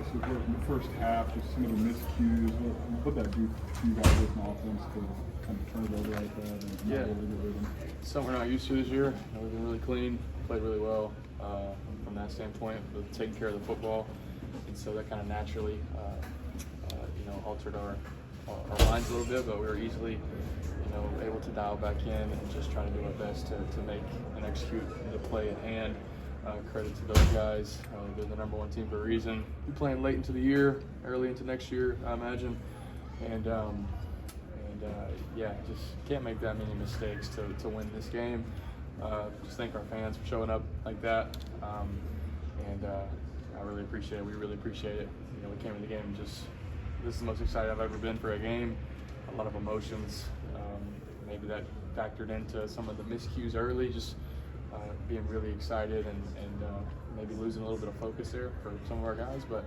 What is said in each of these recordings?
So in the first half, just some of the miscues, what that do to you guys as an offense to kind of turn it over like that and not really get rhythm? Something we're not used to this year. We've been really clean, played really well from that standpoint, with taking care of the football, and so that kind of naturally, altered our lines a little bit. But we were easily, able to dial back in and just try to do our best to make and execute the play at hand. Credit to those guys. They're the number one team for a reason. We're playing late into the year, early into next year, I imagine, and just can't make that many mistakes to win this game. Just thank our fans for showing up like that, I really appreciate it. We really appreciate it. We came in the game this is the most excited I've ever been for a game. A lot of emotions. Maybe that factored into some of the miscues early, just being really excited and maybe losing a little bit of focus there for some of our guys. But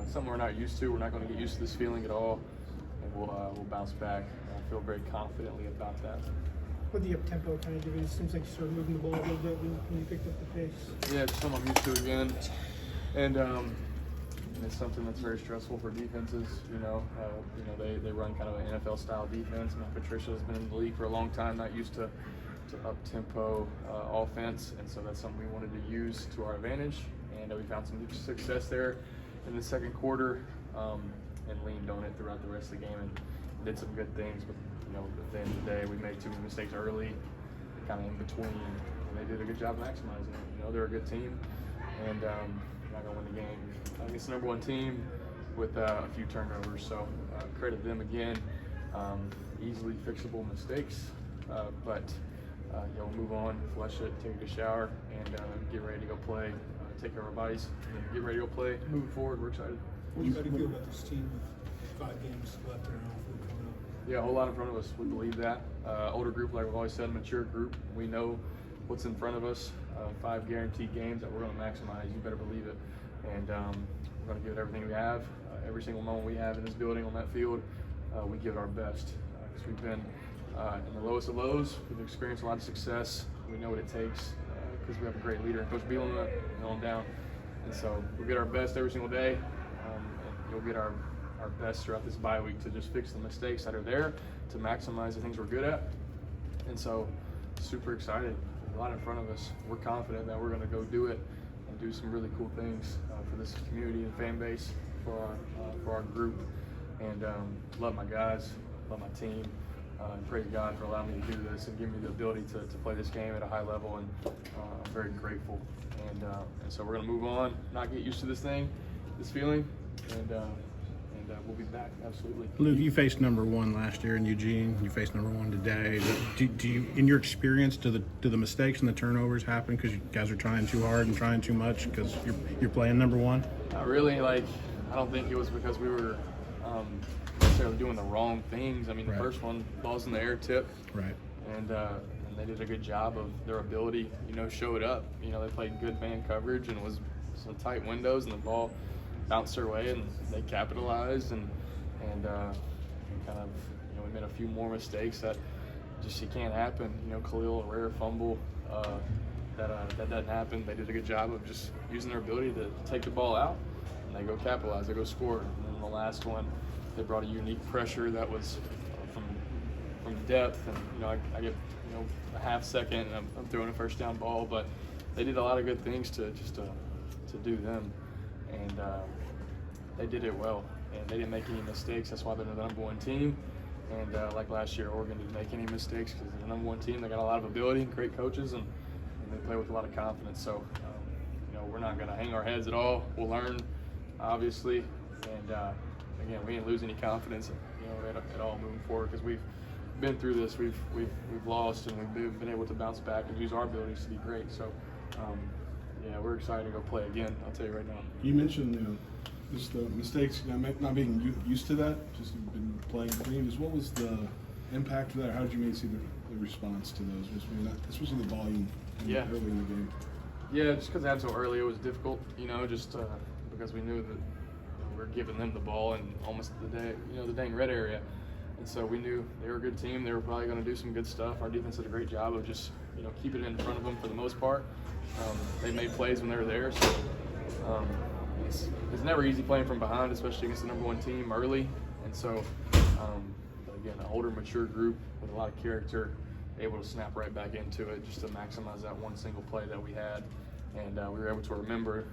something we're not used to. We're not going to get used to this feeling at all, and we'll bounce back. I feel very confidently about that. With the up-tempo kind of division, it seems like you started moving the ball a little bit when you picked up the pace. Yeah, it's something I'm used to again, and it's something that's very stressful for defenses. They run kind of an NFL-style defense. Matt Patricia's been in the league for a long time, not used to up-tempo offense, and so that's something we wanted to use to our advantage, and we found some success there in the second quarter, and leaned on it throughout the rest of the game and did some good things. But at the end of the day, we made too many mistakes early, kind of in between, and they did a good job maximizing it. They're a good team, and not gonna win the game against the number one team with a few turnovers. So credit them again. Easily fixable mistakes, but we'll move on, flush it, take a good shower, and get ready to go play. Take care of our bodies, and then get ready to go play. Moving forward, we're excited. What do you feel about this team with 5 games left in our own coming up? Yeah, a whole lot in front of us. We believe that. Older group, like we've always said, mature group. We know what's in front of us. 5 guaranteed games that we're going to maximize. You better believe it. And we're going to give it everything we have. Every single moment we have in this building, on that field, we give it our best. Because we've been in the lowest of lows. We've experienced a lot of success. We know what it takes because we have a great leader, Coach Beelan, on down. And so we'll get our best every single day. And you'll get our best throughout this bye week to just fix the mistakes that are there, to maximize the things we're good at. And so super excited. A lot in front of us. We're confident that we're going to go do it and do some really cool things for this community and fan base, for our group. And love my guys, love my team, and praise God for allowing me to do this and giving me the ability to play this game at a high level. And I'm very grateful. And so we're going to move on, not get used to this feeling, and we'll be back, absolutely. Luke, you faced number one last year in Eugene. You faced number one today. Do you, in your experience, do the mistakes and the turnovers happen because you guys are trying too hard and trying too much because you're playing number one? Not really. I don't think it was because we were necessarily doing the wrong things. I mean, the first one, balls in the air, tip. Right. And they did a good job of their ability, showed up. They played good man coverage, and it was some tight windows, and the ball bounced their way, and they capitalized, and kind of, we made a few more mistakes that just, it can't happen. Khalil, a rare fumble, that doesn't happen. They did a good job of just using their ability to take the ball out, and they go capitalize, they go score. And then the last one, they brought a unique pressure that was from depth, and I get a half second, and I'm throwing a first down ball, but they did a lot of good things to do them, and they did it well, and they didn't make any mistakes. That's why they're the number one team. And like last year, Oregon didn't make any mistakes because they're the number one team. They got a lot of ability, great coaches, and they play with a lot of confidence. So we're not going to hang our heads at all. We'll learn, obviously, and again, we didn't lose any confidence at all moving forward, because we've been through this. We've lost, and we've been able to bounce back and use our abilities to be great. So we're excited to go play again. I'll tell you right now. You mentioned just the mistakes, not being used to that. Just you've been playing clean. Just what was the impact of that? How did you maybe see the response to those? Especially the volume early in the game. Yeah, just because it happened so early, it was difficult. Just because we knew that we were giving them the ball in almost the dang red area. And so we knew they were a good team. They were probably going to do some good stuff. Our defense did a great job of just, keeping it in front of them for the most part. They made plays when they were there, so It's never easy playing from behind, especially against the number one team early. And so, but again, an older, mature group with a lot of character, able to snap right back into it just to maximize that one single play that we had. And we were able to remember,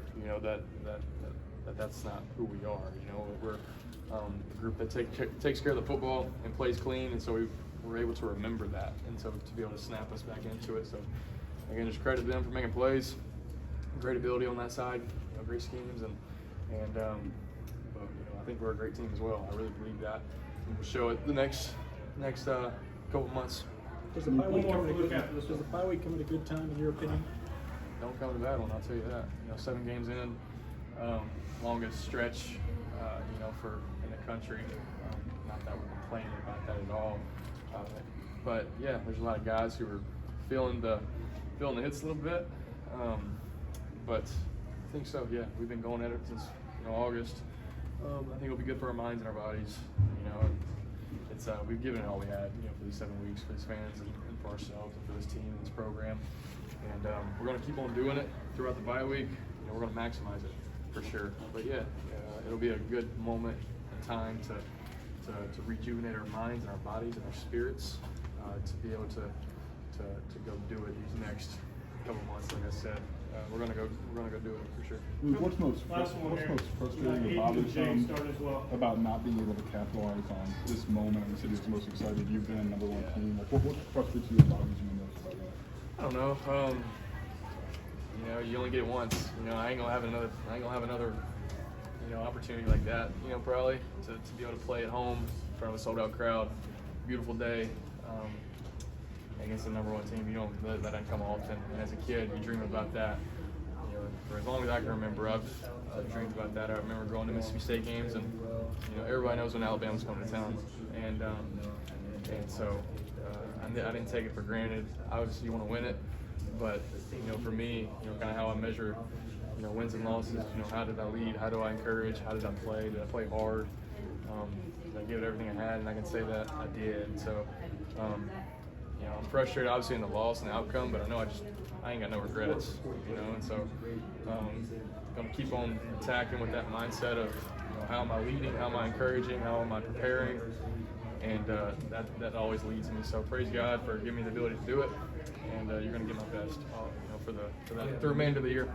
that's not who we are. We're a group that takes care of the football and plays clean, and so we were able to remember that, and so to be able to snap us back into it. So again, just credit them for making plays, great ability on that side, great schemes, and but, I think we're a great team as well. I really believe that, and we'll show it the next couple months. Does the bye week come at a good time, in your opinion? Don't come to battle, and I'll tell you that. 7 games in, longest stretch, for in the country. Not that we're complaining about that at all, but yeah, there's a lot of guys who are feeling the hits a little bit. But I think so. Yeah, we've been going at it since August. I think it'll be good for our minds and our bodies. It's we've given it all we had. For these 7 weeks, for these fans and for ourselves and for this team and this program. And we're going to keep on doing it throughout the bye week. We're going to maximize it for sure. But yeah, it'll be a good moment and time to rejuvenate our minds and our bodies and our spirits to be able to go do it these next couple months. Like I said, we're going to go do it for sure. What's most frustrating or bothersome about not being able to capitalize on this moment in the city that's most excited you've been number one team? What frustrates you and bothers you most about that? I don't know. You only get it once. I ain't gonna have another opportunity like that. Probably to be able to play at home in front of a sold out crowd, beautiful day, against the number one team. That doesn't come often. And as a kid, you dream about that. For as long as I can remember, I've dreamed about that. I remember going to Mississippi State games, and everybody knows when Alabama's coming to town, and so I didn't take it for granted. Obviously, you want to win it, but for me, kind of how I measure, wins and losses. How did I lead? How do I encourage? How did I play? Did I play hard? Did I give it everything I had? And I can say that I did. And so, I'm frustrated, obviously, in the loss and the outcome, but I know I ain't got no regrets. And so, gonna keep on attacking with that mindset of how am I leading? How am I encouraging? How am I preparing? And that always leads me. So praise God for giving me the ability to do it. And you're going to get my best, for the remainder of the year.